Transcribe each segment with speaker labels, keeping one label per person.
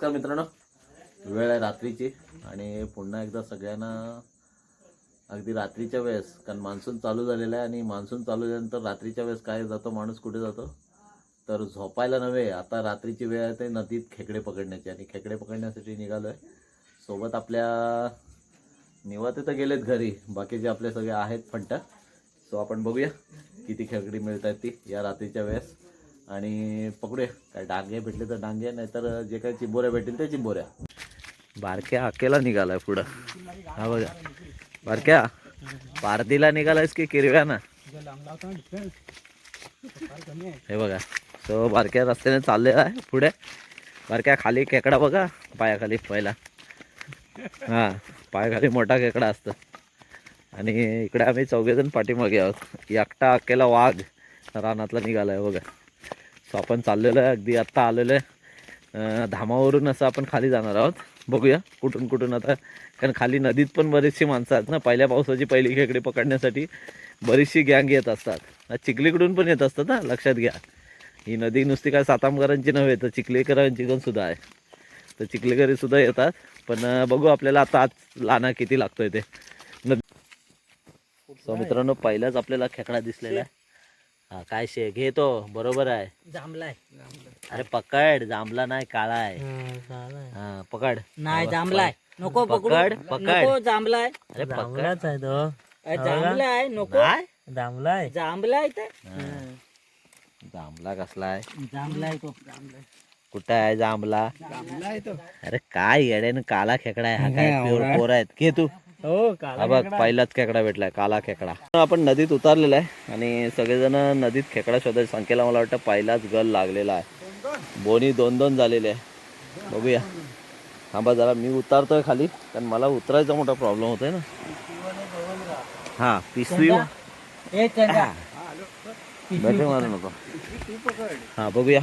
Speaker 1: नमस्कार मित्रांनो, वेळ आहे रात्रीची आणि पुन्हा एकदा सगळ्यांना अगदी रात्रीच्या वेळेस, कारण मान्सून चालू झालेला आहे आणि मान्सून चालू झाल्यानंतर रात्रीच्या वेळेस काय जातो माणूस, कुठे जातो तर झोपायला नव्हे, आता रात्रीची वेळ आहे ते नदीत खेकडे पकडण्याची आणि खेकडे पकडण्यासाठी निघालो आहे. सोबत आपल्या निवाते तर गेलेत घरी, बाकीचे आपले सगळे आहेत फंट. सो आपण बघूया किती खेकडी मिळत आहेत ती या रात्रीच्या वेळेस आणि पकडूया. काय डांगे भेटले तर डांगे, नाहीतर जे काही चिंबोऱ्या भेटतील ते चिंबोऱ्या. बारक्या अकेला निघालाय पुढं. हा बघा बारक्या, पारदीला निघालायस की किरव्यानं? हे बघा, सो बारक्या रस्त्याने चाललेला आहे पुढे. बारक्या खाली खेकडा बघा, पायाखाली पहिला. हा, पायाखाली मोठा खेकडा असतो. आणि इकडे आम्ही चौघेजण पाठीमागे आहोत. एकटा अकेला वाघ रानातला निघालाय बघा. सो आपण चाललेलो आहे, अगदी आत्ता आलेलो आहे धामावरून. असं आपण खाली जाणार आहोत, बघूया कुठून कुठून आता, कारण खाली नदीत पण बरीचशी माणसं आहेत ना. पहिल्या पावसाची पहिली खेकडे पकडण्यासाठी बरीचशी गँग येत असतात. चिखलीकडून पण येत असतात ना, लक्षात घ्या. ही नदी नुसती काय सातामकरांची नव्हे तर चिखलीकरांची पण सुद्धा आहे. तर चिखलीकरी सुद्धा येतात. पण बघू आपल्याला आता आज लाना किती लागतोय ते. सो मित्रांनो, पहिलाच आपल्याला खेकडा दिसलेला आहे. हा काय शे घे, तो बरोबर आहे.
Speaker 2: जांभलाय.
Speaker 1: अरे पकड, जांभला नाही, काळा आहे. हा पकड.
Speaker 2: नाही जांभलाय, नको
Speaker 1: पकड, पकड.
Speaker 2: नको जांभलाय.
Speaker 1: अरे पकड.
Speaker 3: जांभळाच आहे तो.
Speaker 2: जांभलाय नको.
Speaker 1: नाही?
Speaker 3: जांभळाय.
Speaker 2: जांभलाय तर
Speaker 1: जांभला कसला आहे?
Speaker 2: जांभलाय तो. जांभलाय
Speaker 1: कुठं आहे जांभला?
Speaker 2: जांभलाय तो.
Speaker 1: अरे काय येड्यानं, काला खेकडा आहे हा. काय प्युअर कोरा आहेत घे तू.
Speaker 3: हो
Speaker 1: हा बघ, पहिलाच खेकडा भेटलाय, काला खेकडा. आपण नदीत उतरलेला आहे आणि सगळेजण नदीत खेकडा शोधायच्या संख्येला मला वाटतं पहिलाच गल लागलेला आहे. बोनी 2-2 झालेले आहे. बघूया, थांबा जरा, मी उतारतोय खाली, कारण मला उतरायचा मोठा प्रॉब्लेम होतोय ना. हा पिशवी
Speaker 2: ए चंदा
Speaker 1: बॅटरी मारू नको. हा बघूया.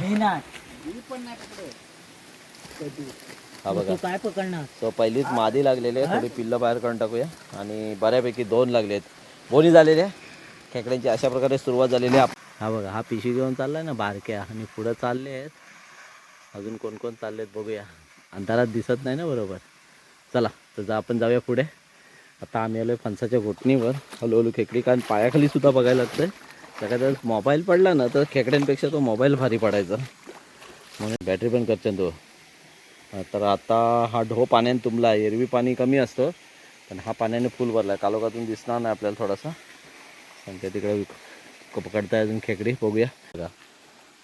Speaker 1: हा बघा,
Speaker 2: तू काय पकडणार?
Speaker 1: तो पहिलीच मादी लागलेली आहे. थोडी पिल्लं बाहेर काढून टाकूया. आणि बऱ्यापैकी 2 लागले आहेत, बोनी झालेले आहे खेकड्यांची. अशा प्रकारे सुरुवात झालेली आहे. हा बघा, हा पिशवी घेऊन चाललाय ना बारक्या, आणि पुढं चालले आहेत. अजून कोण कोण चाललेत बघूया, अंधारात दिसत नाही ना बरोबर. चला तर आपण जाऊया पुढे. आता आम्ही आलो फणसाच्या घोटणीवर. हळूहळू खेकडी, कारण पायाखाली सुद्धा बघायला लागतंय. एखाद्या मोबाईल पडला ना तर खेकड्यांपेक्षा तो मोबाईल भारी पडायचा, म्हणून बॅटरी पण करते तो. तर आता हा ढो पाण्याने तुंबला आहे. एरवी पाणी कमी असतं, पण हा पाण्याने फुल भरला आहे. कालोखातून दिसणार नाही आपल्याला थोडासा, पण त्या तिकडे पकडताय अजून खेकडी. बघूया बघा,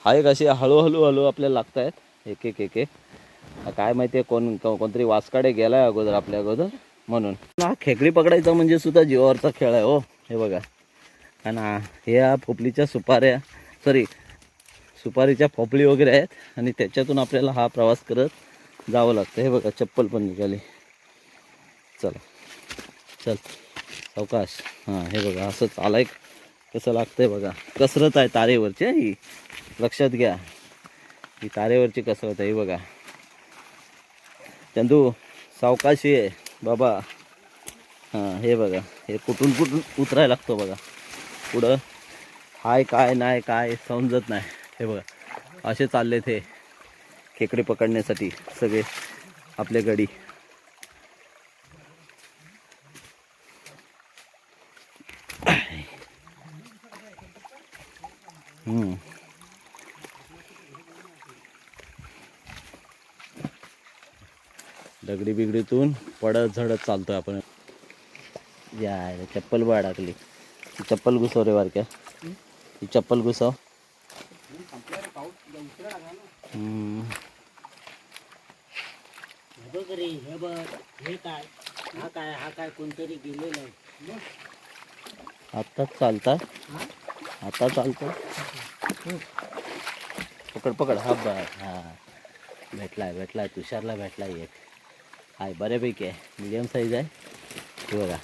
Speaker 1: हा एक अशी हळूहळू आपल्याला लागत आहेत एक एक एक एक. काय माहिती आहे, कोणतरी वासकाडे गेला आहे अगोदर आपल्या अगोदर, म्हणून. हा खेकडी पकडायचा म्हणजे सुद्धा जीवावरचा खेळ आहे हो. हे बघा, आणि ह्या पोपलीच्या सुपारीच्या पोपली वगैरे आहेत, आणि त्याच्यातून आपल्याला हा प्रवास करत जावं लागतं. हे बघा, चप्पल पण निघाली. चला चल सावकाश. हां हे बघा, असं चालाय कसं लागतंय बघा. कसरत आहे तारेवरची ही, लक्षात घ्या. ही तारेवरची कसरत आहे. ही बघा चंदू, सावकाशी आहे बाबा. हां हे बघा, हे कुठून कुठून उतरायला लागतो बघा. पुढं हाय काय नाही काय समजत नाही. हे बघा, असे चालले ते खेकडे पकडण्यासाठी सगळे आपले गडी. दगडी बिगडीतून पडत झडत चालतोय आपण. या चप्पल बा अडकली. चप्पल घुसव रे बारक्या, ही चप्पल घुसव.
Speaker 2: हे बघ, हे काय, हा काय कोणतरी गेलेलं आहे.
Speaker 1: आत्ताच चालतात, आता चालतं. पकड पकड. हा बघ, हा भेटलाय तुषारला भेटलाय एक. हाय बऱ्यापैकी आहे, मीडियम साईज आहे. हे बघा,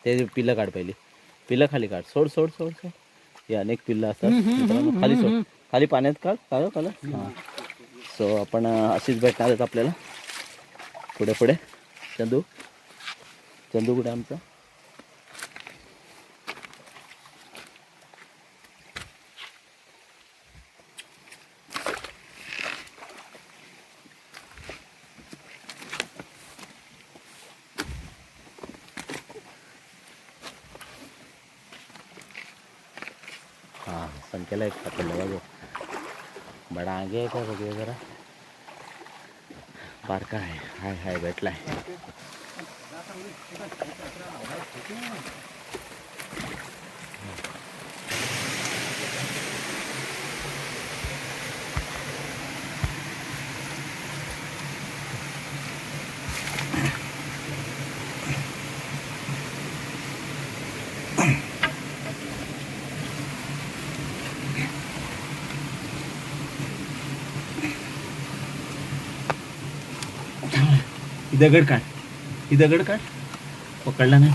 Speaker 1: ते पिल्लं काढ, पहिली पिल्लं खाली काढ. सोड सोड सोड सोड. हे अनेक पिल्लं असतात मित्रांनो, खाली सोड, खाली पाण्यात काढ. काढ. हां, सो आपण अशीच भेटणार आहेत आपल्याला पुढे पुढे. चंदू कुठे आमचा? हां संख्याला एक पकडलं बघ. बडा आगे आहे का बघूया जरा. बारका आहे. हाय हाय भेटलाय. ही दगड काढ. ही दगड काढ. पकडला नाही.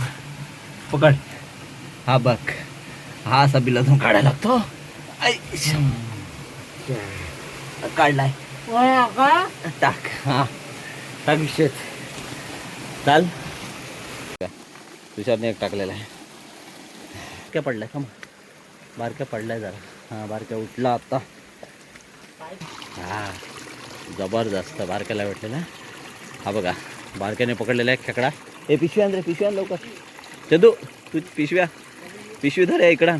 Speaker 1: पकड. हा बघ. हा असा बिलातून काढायला लागतो. आई, काढलाय. टाक. हा टाक विषय. चाल. तुषारने एक टाकलेला आहे. काय पडलाय का मग. बारक्या पडलाय जरा. हा बारक्या उठला आता. हा जबरदस्त बारक्याला भेटलेला. हा बघा बारक्याने पकडलेला आहे खेकडा. हे पिशवी आण रे. पिशवी आण लवकर. चंदू तू पिशवी धर या इकडं.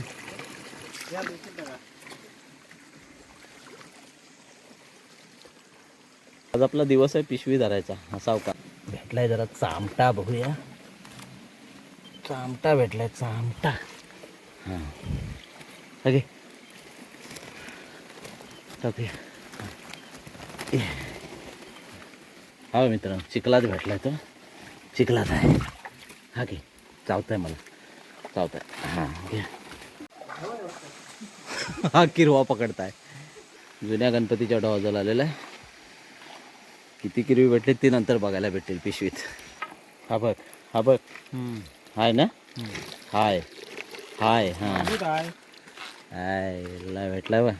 Speaker 1: आज आपला दिवस आहे पिशवी धरायचा. असा का भेटलाय जरा चामटा. बघूया. चामटा भेटलाय. चामटा. हां ओके टाकूया. हा मित्रांनो चिखलात भेटलाय तो. चिखलात आहे. हा घे. चावताय मला. चावताय. हां घ्या. हा किरवा पकडताय. जुन्या गणपतीच्या डोहाजवळ आलेला आहे. किती किरवी भेटले ती नंतर बघायला भेटेल पिशवीत. हा बघ. हा बघ. हाय ना. हाय हाय. हां हाय भेटलाय बा.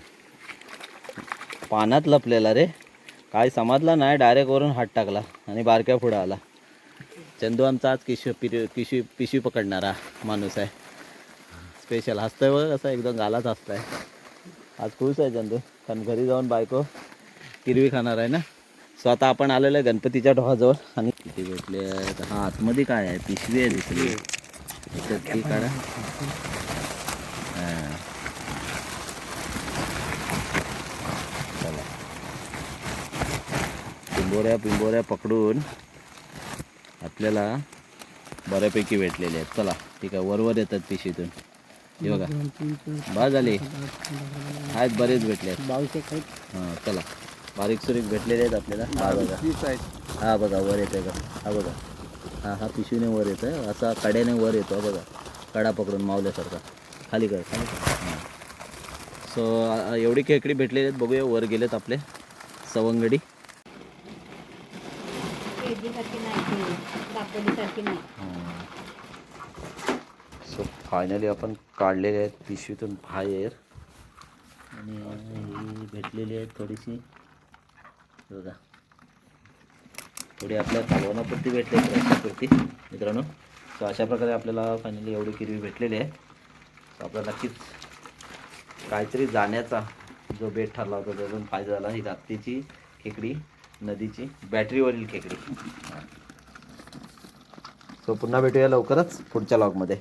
Speaker 1: पानात लपलेला रे. काय समजला नाही. डायरेक्ट वरून हात टाकला आणि बारक्या पुढं आला. चंदू आमचा आज पिशवी पकडणारा माणूस आहे. स्पेशल हसतोय बघ कसं एकदम गालाच हसताय. आज खुश आहे चंदू कारण घरी जाऊन बायको किरवी खाणार आहे ना. सो आता आपण आलेलो आहे गणपतीच्या डोहाजवळ. आणि किती भेटले. हा आतमध्ये काय आहे. पिशवी आहे दुसरी. ती काढा. हां चला. पिंबोऱ्या पकडून आपल्याला बऱ्यापैकी भेटलेले आहेत. चला ठीक आहे. वर येतात पिशवीतून. हे बघा बा झाले आहेत. बरेच भेटले आहेत. हां चला बारीक सुरीक भेटलेले आहेत आपल्याला. हा बघा. हा बघा वर येतोय का. हा बघा. हा पिशवीने वर येतो आहे. असा कड्याने वर येतो बघा. कडा पकडून मावल्यासारखा. खाली कर. हां सो एवढी खेकडी भेटलेली आहेत. बघूया वर गेलेत आपले सवंगडी. सो फायनली आपण काढलेले आहेत पिशवीतून बाहेर. आणि ही भेटलेली आहेत थोडीशी बघा. थोडी आपल्या कालवणापुरती भेटली रस्त्यापुरती मित्रांनो. सो अशा प्रकारे आपल्याला फायनली एवढी किरवी भेटलेली आहे. सो आपल्याला नक्कीच काहीतरी जाण्याचा जो बेट ठरला होता त्यातून फायदा झाला. ही रात्रीची खेकडी नदीची बॅटरीवरील खेकडी. सो पुन्हा भेटूया लवकरच पुढच्या लॉगमध्ये.